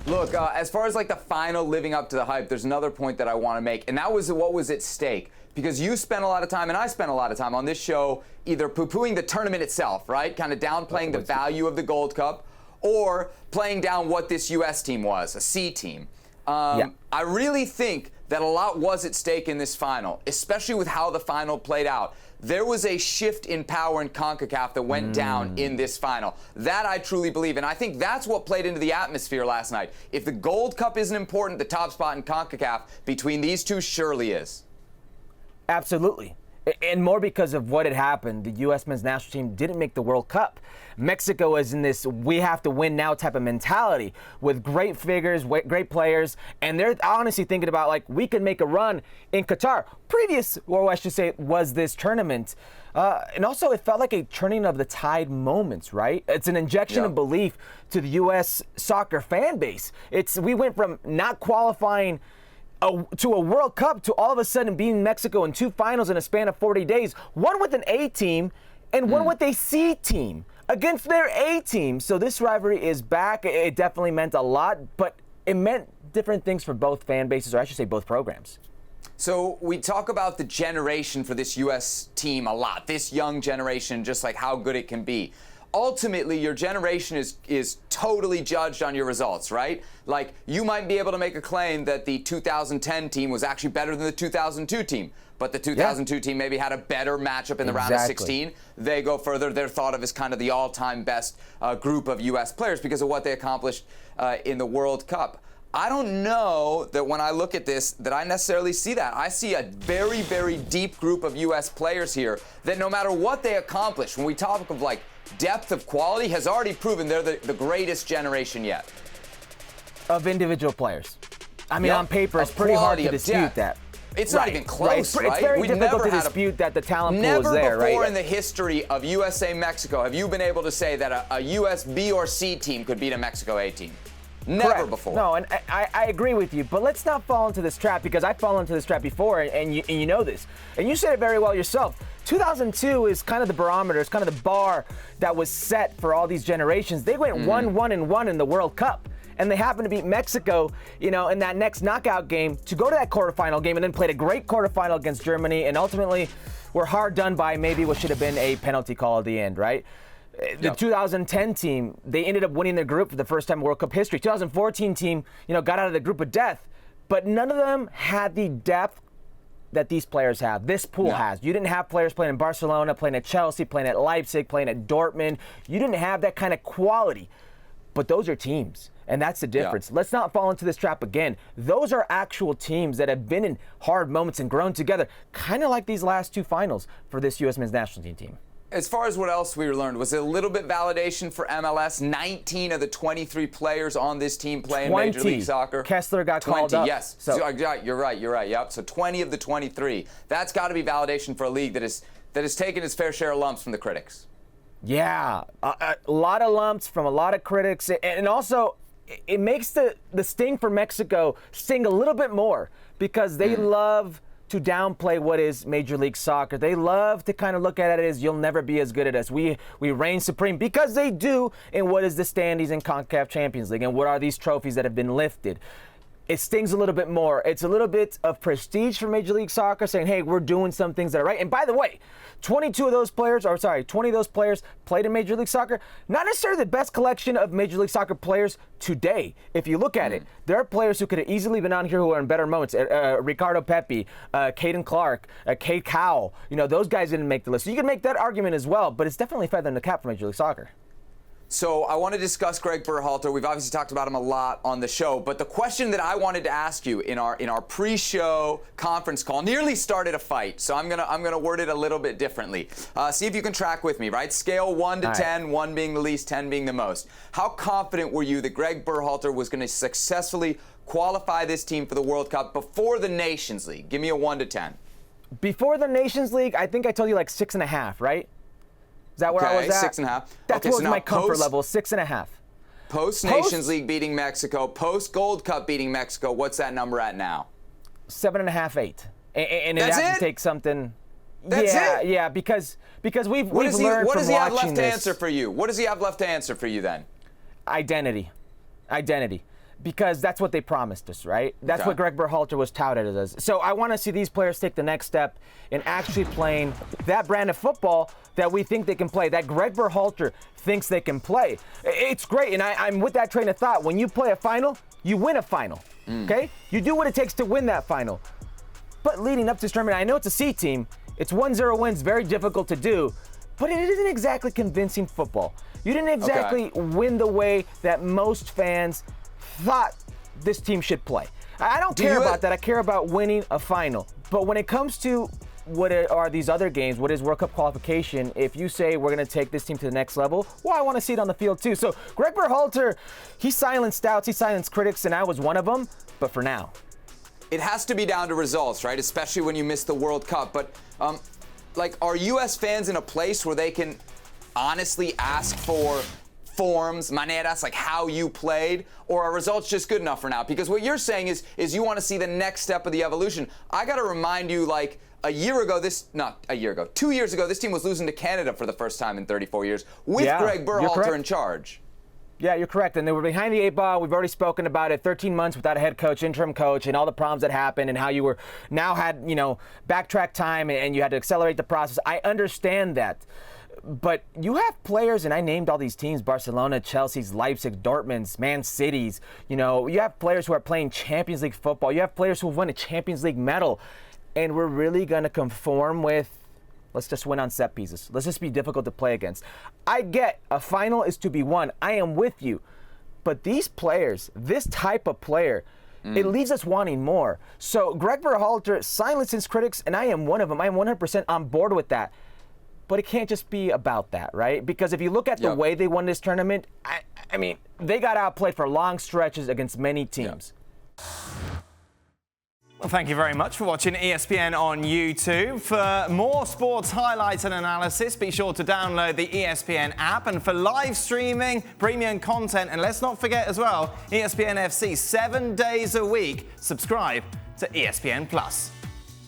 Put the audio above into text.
Look, as far as like the final living up to the hype, there's another point that I want to make, and that was what was at stake. Because you spent a lot of time, and I spent a lot of time on this show, either poo-pooing the tournament itself, right? Kind of downplaying the value of the Gold Cup, or playing down what this U.S. team was, a C team. I really think that a lot was at stake in this final, especially with how the final played out. There was a shift in power in CONCACAF that went down in this final. That I truly believe, and I think that's what played into the atmosphere last night. If the Gold Cup isn't important, the top spot in CONCACAF between these two surely is. Absolutely. And more because of what had happened. The U.S. men's national team didn't make the World Cup. Mexico is in this we have to win now type of mentality with great figures, great players, and they're honestly thinking about, like, we could make a run in Qatar. Previous, or I should say, was this tournament. And also it felt like a turning of the tide moments, right? It's an injection of belief to the U.S. soccer fan base. We went from not qualifying to a World Cup to all of a sudden beating Mexico in two finals in a span of 40 days, one with an A team and one with a C team against their A team. So this rivalry is back. It definitely meant a lot, but it meant different things for both fan bases, or I should say both programs. So we talk about the generation for this U.S. team a lot, this young generation, just like how good it can be. Ultimately, your generation is totally judged on your results, right? Like, you might be able to make a claim that the 2010 team was actually better than the 2002 team, but the 2002 team maybe had a better matchup in the round of 16. They go further. They're thought of as kind of the all-time best group of U.S. players because of what they accomplished in the World Cup. I don't know that when I look at this that I necessarily see that. I see a very, very deep group of U.S. players here that no matter what they accomplish, when we talk of like depth of quality, has already proven they're the greatest generation yet. Of individual players. I mean, on paper, it's pretty hard to dispute that. It's not even close, right? It's very difficult to dispute that the talent pool is there, right? Never before in the history of USA-Mexico have you been able to say that a U.S. B or C team could beat a Mexico A team. Never before. No, and I agree with you, but let's not fall into this trap, because I've fallen into this trap before, and you know this. And you said it very well yourself. 2002 is kind of the barometer, it's kind of the bar that was set for all these generations. They went 1-1-1 in the World Cup, and they happened to beat Mexico, in that next knockout game to go to that quarterfinal game, and then played a great quarterfinal against Germany, and ultimately were hard done by maybe what should have been a penalty call at the end, right? The 2010 team, they ended up winning their group for the first time in World Cup history. 2014 team, got out of the group of death, but none of them had the depth that these players have. This pool has. You didn't have players playing in Barcelona, playing at Chelsea, playing at Leipzig, playing at Dortmund. You didn't have that kind of quality, but those are teams. And that's the difference. Let's not fall into this trap again. Those are actual teams that have been in hard moments and grown together, kind of like these last two finals for this U.S. men's national team. As far as what else we learned, was it a little bit validation for MLS? 19 of the 23 players on this team play in Major League Soccer. Kessler got called up. Yes. So you're right. Yep. So 20 of the 23. That's got to be validation for a league that has taken its fair share of lumps from the critics. Yeah, a lot of lumps from a lot of critics, and also it makes the sting for Mexico sting a little bit more, because they love to downplay what is Major League Soccer. They love to kind of look at it as, you'll never be as good as us. We reign supreme, because they do in what is the standings in CONCACAF Champions League, and what are these trophies that have been lifted. It stings a little bit more. It's a little bit of prestige for Major League Soccer, saying, hey, we're doing some things that are right. And by the way, 20 of those players played in Major League Soccer. Not necessarily the best collection of Major League Soccer players today. If you look at it, there are players who could have easily been on here who are in better moments. Ricardo Pepi, Caden Clark, Cade Cowell. Those guys didn't make the list. So you can make that argument as well, but it's definitely feather in the cap for Major League Soccer. So I want to discuss Greg Berhalter. We've obviously talked about him a lot on the show, but the question that I wanted to ask you in our pre-show conference call nearly started a fight. So I'm gonna word it a little bit differently. See if you can track with me, right? Scale 1 to 10, 1 being the least, 10 being the most. How confident were you that Greg Berhalter was going to successfully qualify this team for the World Cup before the Nations League? Give me a 1 to 10. Before the Nations League, I think I told you like 6.5, right? Is that where I was at? 6.5. That's what was my comfort level, 6.5. Post-Nations League beating Mexico, post-Gold Cup beating Mexico, what's that number at now? 7.5, 8. And it That's has it? to take something. That's it? Yeah, because we've learned from What does he have left watching to this. answer for you? What does he have left to answer for you then? Identity. because that's what they promised us, right? That's Okay. what Greg Berhalter was touted as. So I want to see these players take the next step in actually playing that brand of football that we think they can play, that Greg Berhalter thinks they can play. It's great, and I'm with that train of thought. When you play a final, you win a final, okay? You do what it takes to win that final. But leading up to this tournament, I know it's a C team. It's 1-0 wins, very difficult to do, but it isn't exactly convincing football. You didn't exactly win the way that most fans thought this team should play. I don't care about that. I care about winning a final. But when it comes to what are these other games, what is World Cup qualification, if you say we're going to take this team to the next level, well, I want to see it on the field too. So Greg Berhalter, he silenced doubts, he silenced critics, and I was one of them, but for now. It has to be down to results, right? Especially when you miss the World Cup. But, like, are U.S. fans in a place where they can honestly ask for forms, maneras, like how you played, or are results just good enough for now? Because what you're saying is you want to see the next step of the evolution. I got to remind you, like, 2 years ago, this team was losing to Canada for the first time in 34 years with Greg Berhalter in charge. Yeah, you're correct. And they were behind the 8 ball. We've already spoken about it. 13 months without a head coach, interim coach, and all the problems that happened and how you were now had, backtrack time and you had to accelerate the process. I understand that. But you have players, and I named all these teams, Barcelona, Chelsea's, Leipzig, Dortmund's, Man City's. You have players who are playing Champions League football. You have players who have won a Champions League medal. And we're really going to conform with, let's just win on set pieces. Let's just be difficult to play against. I get a final is to be won. I am with you. But these players, this type of player, it leaves us wanting more. So Greg Berhalter silences critics, and I am one of them. I am 100% on board with that. But it can't just be about that, right? Because if you look at the way they won this tournament, I mean, they got outplayed for long stretches against many teams. Well, thank you very much for watching ESPN on YouTube. For more sports highlights and analysis, be sure to download the ESPN app. And for live streaming, premium content, and let's not forget as well, ESPN FC 7 days a week. Subscribe to ESPN+.